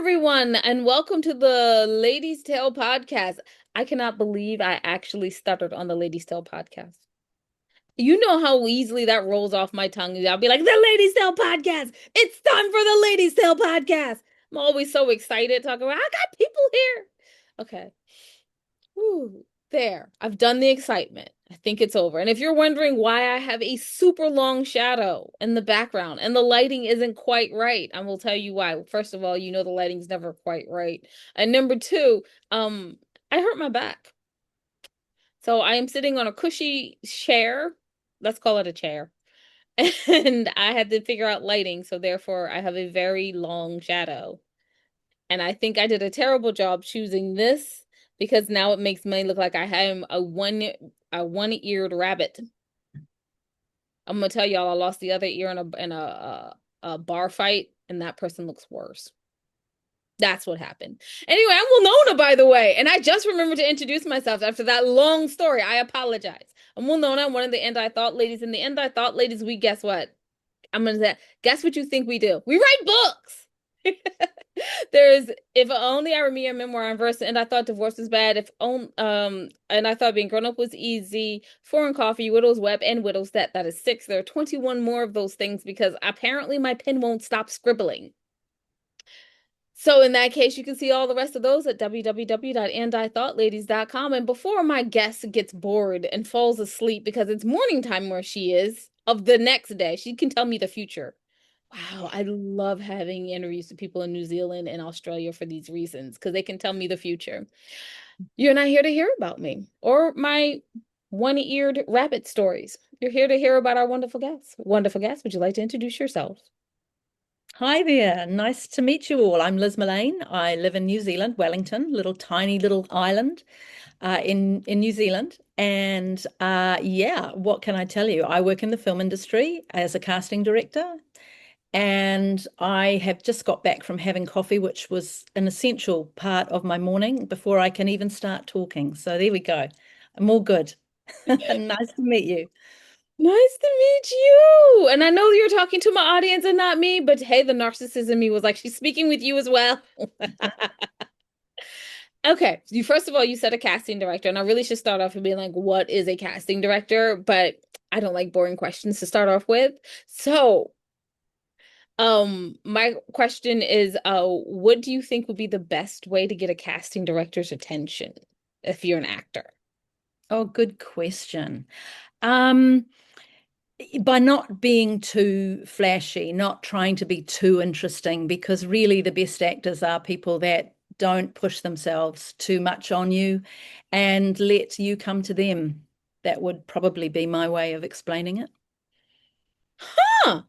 everyone, and welcome to the Ladies' Tale podcast. I cannot believe I actually stuttered on the Ladies' Tale podcast. You know how easily that rolls off my tongue. I'll be like, the Ladies' Tale podcast. It's time for the Ladies' Tale podcast. I'm always so excited talking about, I got people here. Okay. Whew, there. I've done the excitement. I think it's over. And if you're wondering why I have a super long shadow in the background and the lighting isn't quite right, I will tell you why. First of all, you know the lighting's never quite right. And number two, I hurt my back. So I am sitting on a cushy chair. Let's call it a chair. And I had to figure out lighting, so therefore I have a very long shadow. And I think I did a terrible job choosing this because now it makes me look like I am a one-eared rabbit. I'm gonna tell y'all I lost the other ear in a bar fight, and that person looks worse. That's what happened. Anyway, I'm Winona, by the way, and I just remembered to introduce myself after that long story. I apologize. I'm Winona, I'm one of the End I Thought ladies. In the End I Thought ladies, we guess what? I'm gonna say, guess what you think we do? We write books. There's if only I were me a memoir in verse, and I thought divorce was bad. If on and I thought being grown up was easy. Foreign coffee, widow's web, and widow's debt. That is six. There are 21 more of those things because apparently my pen won't stop scribbling. So in that case, you can see all the rest of those at www.andithoughtLadies.com. And before my guest gets bored and falls asleep because it's morning time where she is of the next day, she can tell me the future. Wow, I love having interviews with people in New Zealand and Australia for these reasons because they can tell me the future. You're not here to hear about me or my one-eared rabbit stories. You're here to hear about our wonderful guests. Wonderful guests, would you like to introduce yourself? Hi there. Nice to meet you all. I'm Liz Mullane. I live in New Zealand, Wellington, little tiny little island in New Zealand. And yeah, what can I tell you? I work in the film industry as a casting director, and I have just got back from having coffee, which was an essential part of my morning before I can even start talking. So there we go. I'm all good. Nice to meet you. Nice to meet you. And I know you're talking to my audience and not me, but hey, the narcissist in me was like, she's speaking with you as well. Okay, you first of all, you said a casting director, and I really should start off with being like, what is a casting director? But I don't like boring questions to start off with. So, my question is, what do you think would be the best way to get a casting director's attention if you're an actor? Oh, good question. Um, by not being too flashy, not trying to be too interesting, because really the best actors are people that don't push themselves too much on you and let you come to them. That would probably be my way of explaining it. Huh.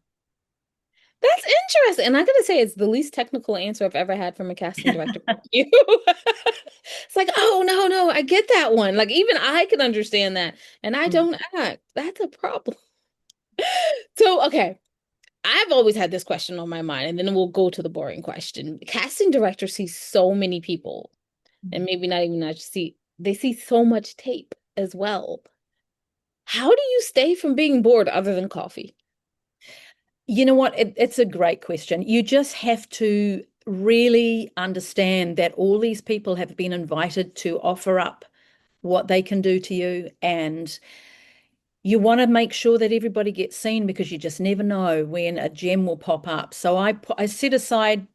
That's interesting. And I gotta say, it's the least technical answer I've ever had from a casting director. Thank you. It's like, oh, no, no, I get that one. Like, even I can understand that. And I Mm. don't act. That's a problem. So, okay. I've always had this question on my mind, and then we'll go to the boring question. Casting directors see so many people, and maybe not even not see, they see so much tape as well. How do you stay from being bored other than coffee? You know what? It's a great question. You just have to really understand that all these people have been invited to offer up what they can do to you, and you want to make sure that everybody gets seen because you just never know when a gem will pop up. So I set aside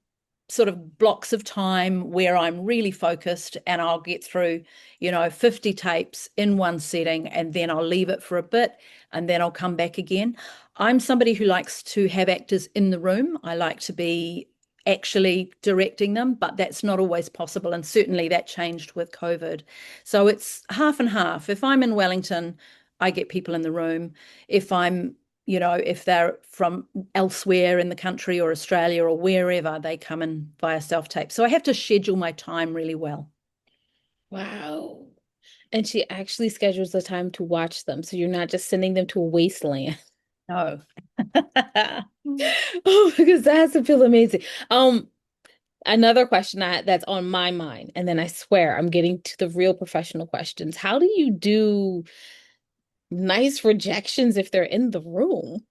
sort of blocks of time where I'm really focused and I'll get through, 50 tapes in one setting, and then I'll leave it for a bit and then I'll come back again. I'm somebody who likes to have actors in the room. I like to be actually directing them, but that's not always possible. And certainly that changed with COVID. So it's half and half. If I'm in Wellington, I get people in the room. If I'm if they're from elsewhere in the country or Australia or wherever, they come in via self-tape. So I have to schedule my time really well. Wow. And she actually schedules the time to watch them, so you're not just sending them to a wasteland. No. Oh, because that has to feel amazing. Another question that's on my mind, and then I swear I'm getting to the real professional questions. How do you do nice rejections if they're in the room?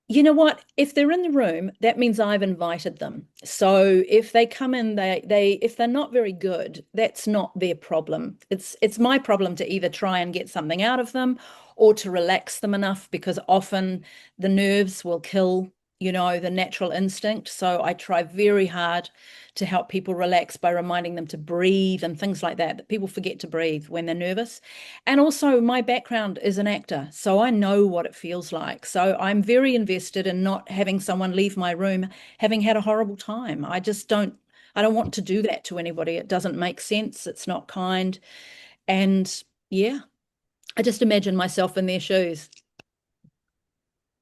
You know what? If they're in the room, that means I've invited them. So if they come in, they if they're not very good, that's not their problem. It's my problem to either try and get something out of them or to relax them enough because often the nerves will kill, the natural instinct. So I try very hard to help people relax by reminding them to breathe and things like that. That people forget to breathe when they're nervous. And also, my background is an actor, so I know what it feels like. So I'm very invested in not having someone leave my room having had a horrible time. I don't want to do that to anybody. It doesn't make sense. It's not kind. And yeah, I just imagine myself in their shoes.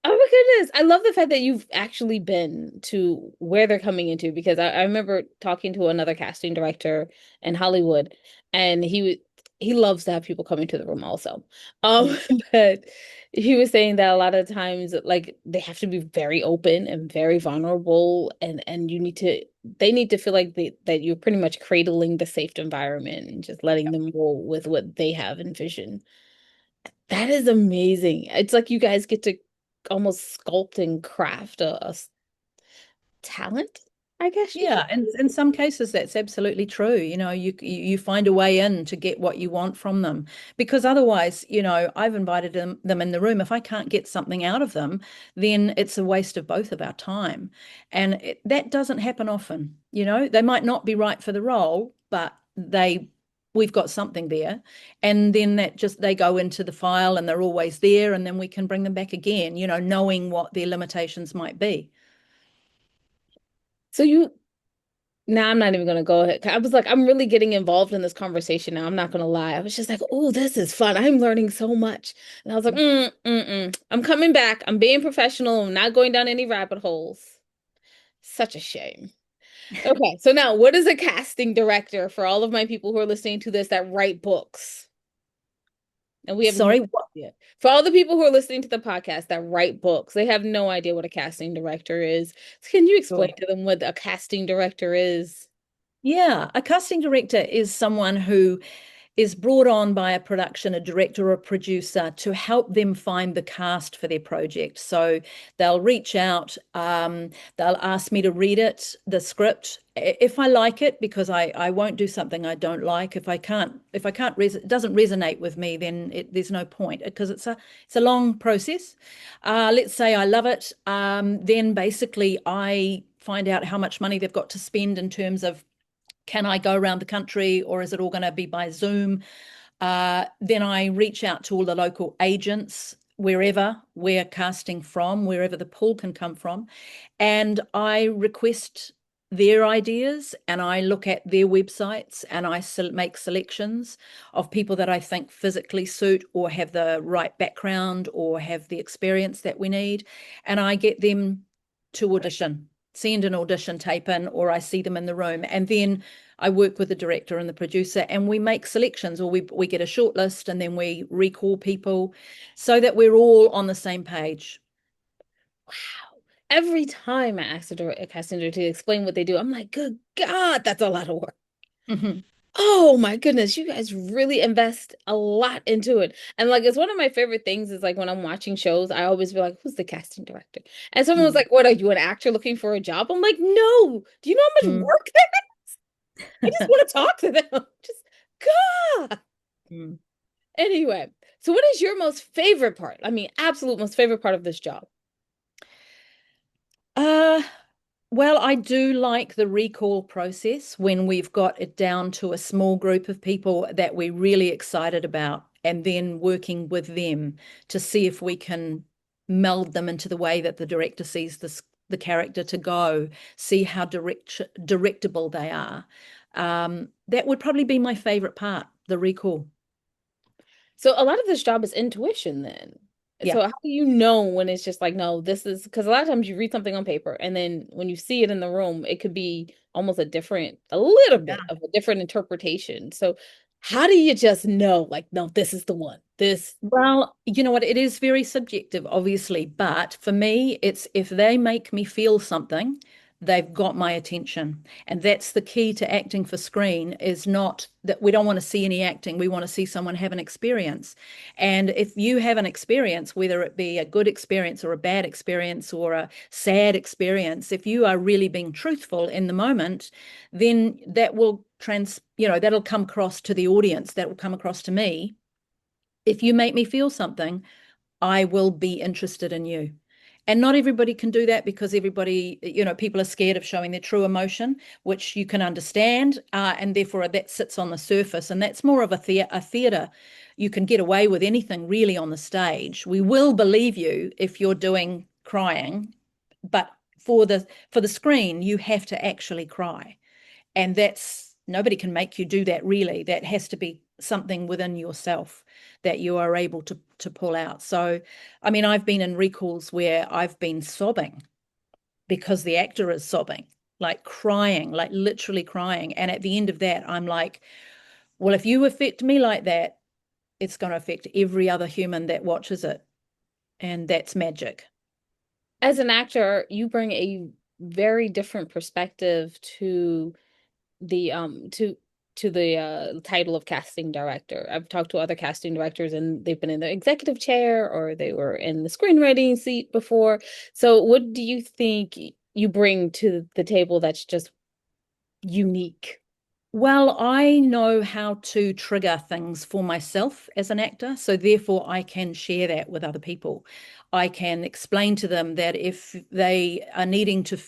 Oh my goodness. I love the fact that you've actually been to where they're coming into because I remember talking to another casting director in Hollywood and he loves to have people come into the room also. Um, Mm. but he was saying that a lot of times like they have to be very open and very vulnerable and they need to feel like that you're pretty much cradling the safe environment and just letting them roll with what they have envisioned. That is amazing. It's like you guys get to almost sculpt and craft a talent, I guess you could. Yeah, and in some cases that's absolutely true. You find a way in to get what you want from them because otherwise, I've invited them in the room. If I can't get something out of them, then it's a waste of both of our time. And that doesn't happen often. They might not be right for the role, but we've got something there. And then that just they go into the file and they're always there, and then we can bring them back again, knowing what their limitations might be. So you now I'm not even gonna go ahead. I was like, I'm really getting involved in this conversation now. I'm not gonna lie. I was just like, oh, this is fun. I'm learning so much. And I was like, I'm coming back. I'm being professional. I'm not going down any rabbit holes. Such a shame. Okay, so now what is a casting director for all of my people who are listening to this that write books? And we have no Sorry, what? idea. For all the people who are listening to the podcast that write books, they have no idea what a casting director is. So can you explain to them what a casting director is? Yeah, a casting director is someone who is brought on by a production, a director or a producer to help them find the cast for their project. So they'll reach out, they'll ask me to read the script. If I like it, because I won't do something I don't like. If it doesn't resonate with me, then there's no point because it's a long process. Let's say I love it, then basically I find out how much money they've got to spend in terms of can I go around the country or is it all going to be by Zoom? Then I reach out to all the local agents wherever we're casting from, wherever the pool can come from, and I request their ideas and I look at their websites and I make selections of people that I think physically suit or have the right background or have the experience that we need. And I get them to audition, send an audition tape in, or I see them in the room. And then I work with the director and the producer and we make selections or we get a short list and then we recall people so that we're all on the same page. Wow. Every time I ask a casting director to explain what they do, I'm like, good God, that's a lot of work. Mhm. Oh my goodness, you guys really invest a lot into it. And like it's one of my favorite things is like when I'm watching shows, I always be like, who's the casting director? And someone was Mm. like, what are you, an actor looking for a job? I'm like, no. Do you know how much Mm. work that is? I just want to talk to them. Just God. Mm. Anyway, so what is your most favorite part? I mean, absolute most favorite part of this job? Uh, well, I do like the recall process when we've got it down to a small group of people that we're really excited about, and then working with them to see if we can meld them into the way that the director sees the character to go, see how directable they are. That would probably be my favorite part, the recall. So a lot of this job is intuition then. Yeah. So how do you know when it's just like, no, this is because a lot of times you read something on paper and then when you see it in the room, it could be almost a little bit of a different interpretation. So how do you just know, like, no, this is the one? This, Well, you know what? It is very subjective, obviously, but for me, it's if they make me feel something, they've got my attention. And that's the key to acting for screen, is not that we don't want to see any acting. We want to see someone have an experience. And if you have an experience, whether it be a good experience or a bad experience or a sad experience, if you are really being truthful in the moment, then that will that'll come across to the audience, that will come across to me. If you make me feel something, I will be interested in you. And not everybody can do that, because everybody, people are scared of showing their true emotion, which you can understand. And therefore, that sits on the surface. And that's more of a theatre. You can get away with anything really on the stage. We will believe you if you're doing crying, but for the screen, you have to actually cry. And that's nobody can make you do that, really. That has to be something within yourself that you are able to pull out. So, I mean, I've been in recalls where I've been sobbing because the actor is sobbing, like crying, like literally crying. And at the end of that, I'm like, well, if you affect me like that, it's going to affect every other human that watches it. And that's magic. As an actor, you bring a very different perspective the to the title of casting director. I've talked to other casting directors and they've been in the executive chair or they were in the screenwriting seat before. So what do you think you bring to the table that's just unique? Well, I know how to trigger things for myself as an actor, so therefore I can share that with other people. I can explain to them that if they are needing to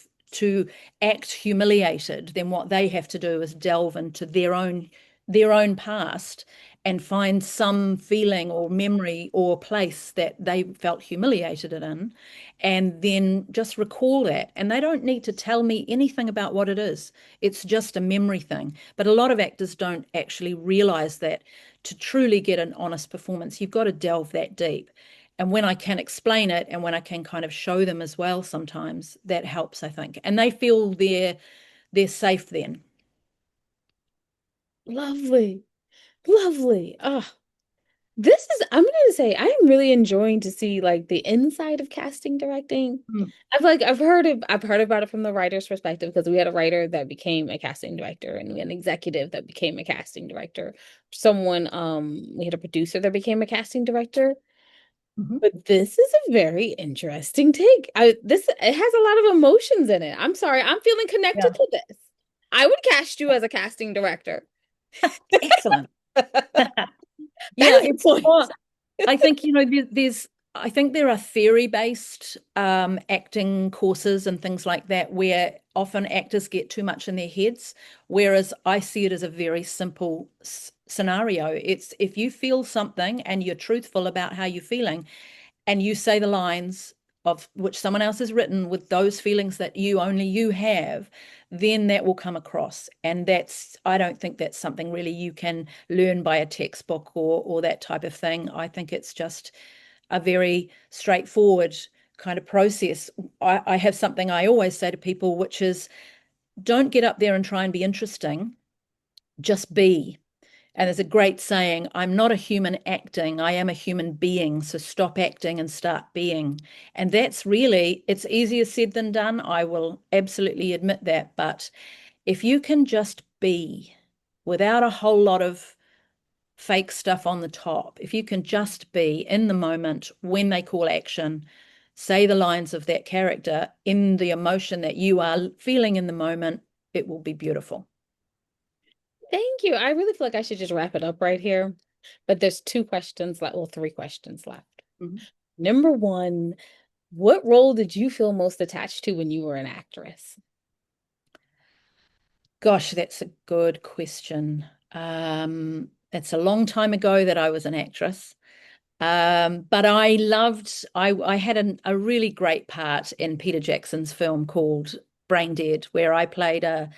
act humiliated, then what they have to do is delve into their own past and find some feeling or memory or place that they felt humiliated in, and then just recall that. And they don't need to tell me anything about what it is. It's just a memory thing. But a lot of actors don't actually realize that to truly get an honest performance, you've got to delve that deep. And when I can explain it and when I can kind of show them as well, sometimes that helps, I think. And they feel they're safe then. Lovely. Lovely. Oh, I'm gonna say I'm really enjoying to see like the inside of casting directing. Mm. I've heard about it from the writer's perspective because we had a writer that became a casting director and we had an executive that became a casting director. We had a producer that became a casting director. Mhm. But this is a very interesting take. It has a lot of emotions in it. I'm sorry, I'm feeling connected Yeah. to this. I would cast you as a casting director. Excellent. That Yeah, is the it's point. not. I think, I think there are theory-based acting courses and things like that where often actors get too much in their heads, whereas I see it as a very simple scenario. It's if you feel something and you're truthful about how you're feeling, and you say the lines of which someone else has written with those feelings that only you have, then that will come across. And I don't think that's something really you can learn by a textbook or that type of thing. I think it's just a very straightforward kind of process. I have something I always say to people, which is don't get up there and try and be interesting, just be. And there's a great saying, I'm not a human acting, I am a human being. So stop acting and start being. And that's really, it's easier said than done. I will absolutely admit that. But if you can just be without a whole lot of fake stuff on the top, if you can just be in the moment when they call action, say the lines of that character in the emotion that you are feeling in the moment, it will be beautiful. Thank you. I really feel like I should just wrap it up right here. But there's three questions left. Mhm. Number one, what role did you feel most attached to when you were an actress? Gosh, that's a good question. It's a long time ago that I was an actress. But I had a really great part in Peter Jackson's film called Brain Dead, where I played a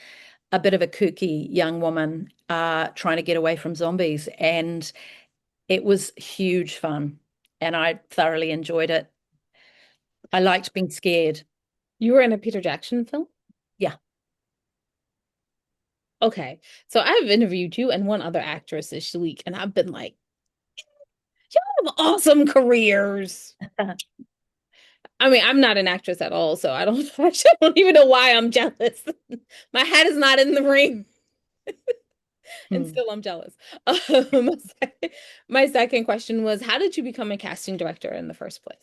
bit of a kooky young woman trying to get away from zombies. And it was huge fun. And I thoroughly enjoyed it. I liked being scared. You were in a Peter Jackson film? Yeah. Okay. So I've interviewed you and one other actress this week, and I've been like, y'all have awesome careers. I mean, I'm not an actress at all, so I don't actually don't even know why I'm jealous. My hat is not in the ring, and Hmm. still I'm jealous. Um, my second question was, how did you become a casting director in the first place?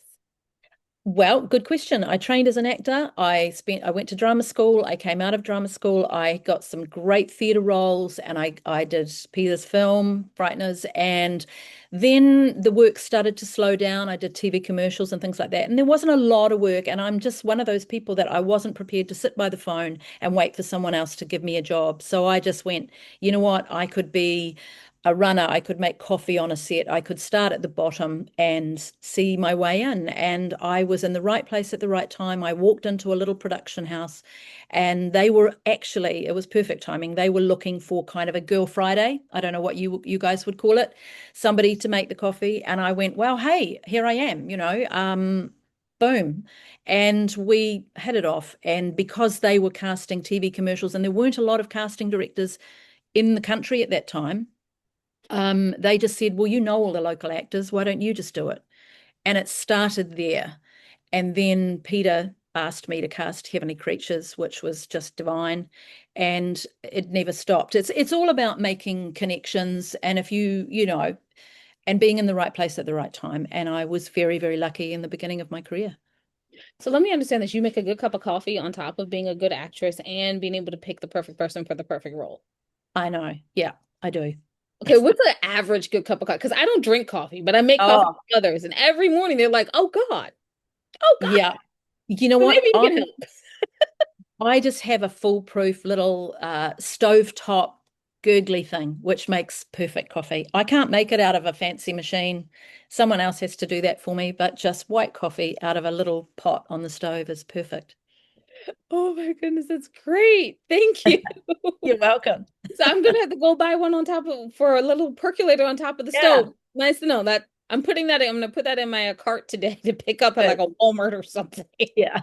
Well, good question. I trained as an actor. I went to drama school. I came out of drama school. I got some great theatre roles and I did Peter's film, Frighteners, and then the work started to slow down. I did TV commercials and things like that. And there wasn't a lot of work. And I'm just one of those people that I wasn't prepared to sit by the phone and wait for someone else to give me a job. So I just went, you know what? I could be a runner. I could make coffee on a set. I could start at the bottom and see my way in. And I was in the right place at the right time. I walked into a little production house and they were actually, it was perfect timing. They were looking for kind of a girl Friday. I don't know what you guys would call it, somebody to make the coffee. And I went, well, hey, here I am, boom. And we hit it off. And because they were casting TV commercials and there weren't a lot of casting directors in the country at that time, they just said, well, you know all the local actors, why don't you just do it? And it started there. And then Peter asked me to cast Heavenly Creatures, which was just divine. And it never stopped. It's all about making connections. And if and being in the right place at the right time. And I was very, very lucky in the beginning of my career. So let me understand this. You make a good cup of coffee on top of being a good actress and being able to pick the perfect person for the perfect role. I know. Yeah, I do. Okay, what's an average good cup of coffee? Because I don't drink coffee, but I make coffee Oh, for others, and every morning they're like, oh God, yeah. You know so what? maybe you can help." I just have a foolproof little stovetop gurgly thing, which makes perfect coffee. I can't make it out of a fancy machine. Someone else has to do that for me, but just white coffee out of a little pot on the stove is perfect. Oh my goodness, that's great. Thank you. You're welcome. So I'm gonna have to go buy one on top of for a little percolator on top of the Yeah, stove. Nice to know that. I'm gonna put that in my cart today to pick up at like good. a Walmart or something. Yeah,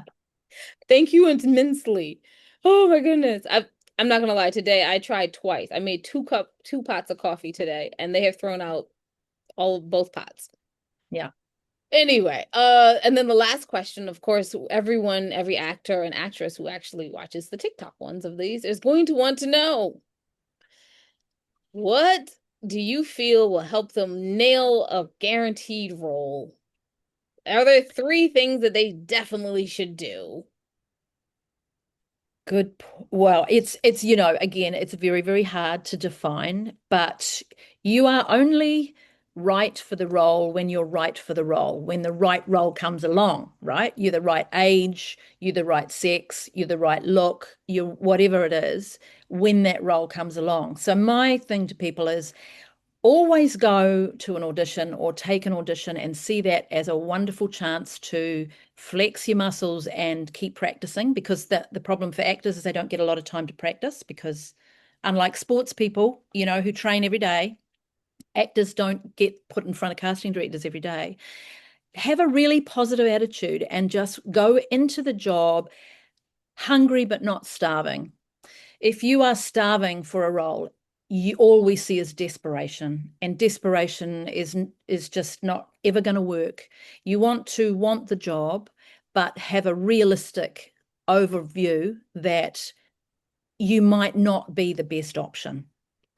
Thank you immensely. Oh my goodness. I'm not gonna lie, today I tried twice. I made two pots of coffee today, and they have thrown out both pots. yeah. Anyway, and then the last question, of course, every actor and actress who actually watches the TikTok ones of these is going to want to know, what do you feel will help them nail a guaranteed role? Are there three things that they definitely should do? Well, again, it's very, very hard to define, but you are only right for the role when you're right for the role, when the right role comes along, right? You're the right age, you're the right sex, you're the right look, you're whatever it is, when that role comes along. So my thing to people is always go to an audition or take an audition and see that as a wonderful chance to flex your muscles and keep practicing, because the problem for actors is they don't get a lot of time to practice, because unlike sports people, who train every day, actors don't get put in front of casting directors every day. Have a really positive attitude and just go into the job hungry but not starving. If you are starving for a role, all we see is desperation, and desperation is just not ever going to work. You want the job, but have a realistic overview that you might not be the best option,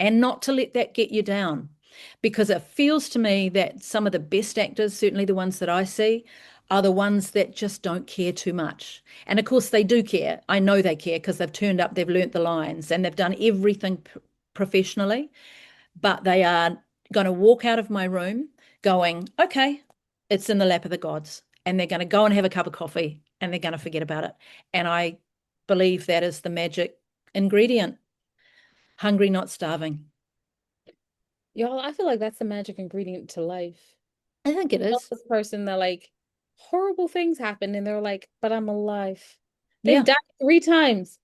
and not to let that get you down, because it feels to me that some of the best actors, certainly the ones that I see, are the ones that just don't care too much. And of course they do care. I know they care because they've turned up, they've learnt the lines, and they've done everything professionally, but they are going to walk out of my room going, okay, it's in the lap of the gods. And they're going to go and have a cup of coffee and they're going to forget about it. And I believe that is the magic ingredient: hungry, not starving. Y'all, I feel like that's the magic ingredient to life. I think it You know is. this person that like horrible things happen and they're like, but I'm alive. They've Yeah. died three times,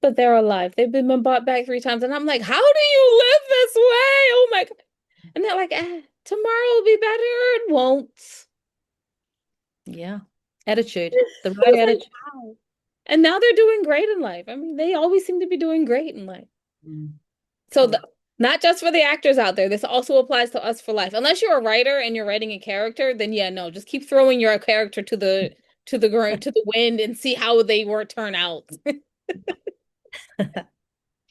but they're alive. They've been brought back three times. And I'm like, how do you live this way? Oh my God. And they're like, tomorrow will be better. It won't. Yeah. Attitude, the I right was like, attitude. wow. And now they're doing great in life. I mean, they always seem to be doing great in life. Mm, So yeah. not just for the actors out there, this also applies to us for life. Unless you're a writer and you're writing a character, then yeah, no, just keep throwing your character to to the ground, to the wind, and see how they were turn out.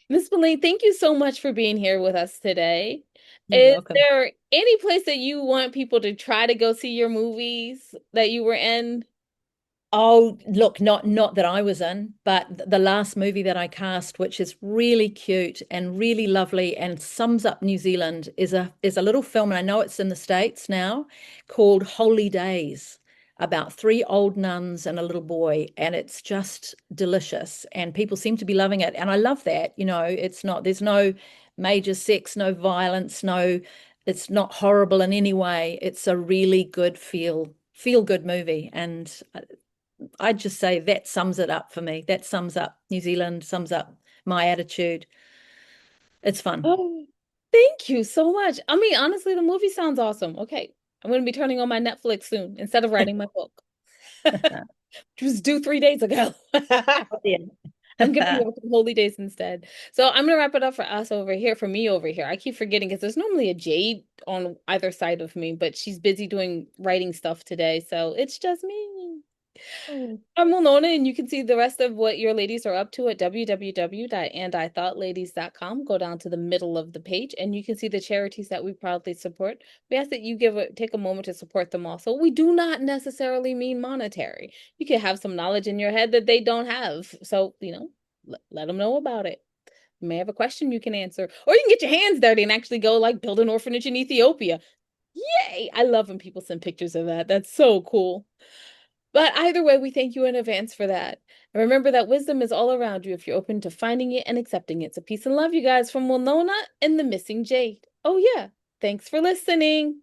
Miss Mullane, thank you so much for being here with us today. You're Is welcome. there any place that you want people to try to go see your movies that you were in? Oh, look, not that I was in, but the last movie that I cast, which is really cute and really lovely and sums up New Zealand, is a little film, and I know it's in the States now, called Holy Days, about three old nuns and a little boy, and it's just delicious, and people seem to be loving it, and I love that. It's not there's no major sex, no violence, no, it's not horrible in any way. It's a really good feel good movie, and I'd just say that sums it up for me. That sums up New Zealand, sums up my attitude. It's fun. Oh, thank you so much. I mean, honestly, the movie sounds awesome. Okay, I'm going to be turning on my Netflix soon instead of writing my book, which was due 3 days ago. I'm gonna Yeah. go with Holy Days instead. So I'm gonna wrap it up for us over here, for me over here. I keep forgetting because there's normally a Jade on either side of me, but she's busy doing writing stuff today, so it's just me. Oh, I'm Monona, and you can see the rest of what your ladies are up to at www.andithoughladies.com. Go down to the middle of the page, and you can see the charities that we proudly support. We ask that you take a moment to support them also. We do not necessarily mean monetary. You can have some knowledge in your head that they don't have. So, let them know about it. You may have a question you can answer, or you can get your hands dirty and actually go like build an orphanage in Ethiopia. Yay! I love when people send pictures of that. That's so cool. But either way, we thank you in advance for that. And remember that wisdom is all around you if you're open to finding it and accepting it. So peace and love, you guys, from Winona and the Missing Jade. Oh, yeah. Thanks for listening.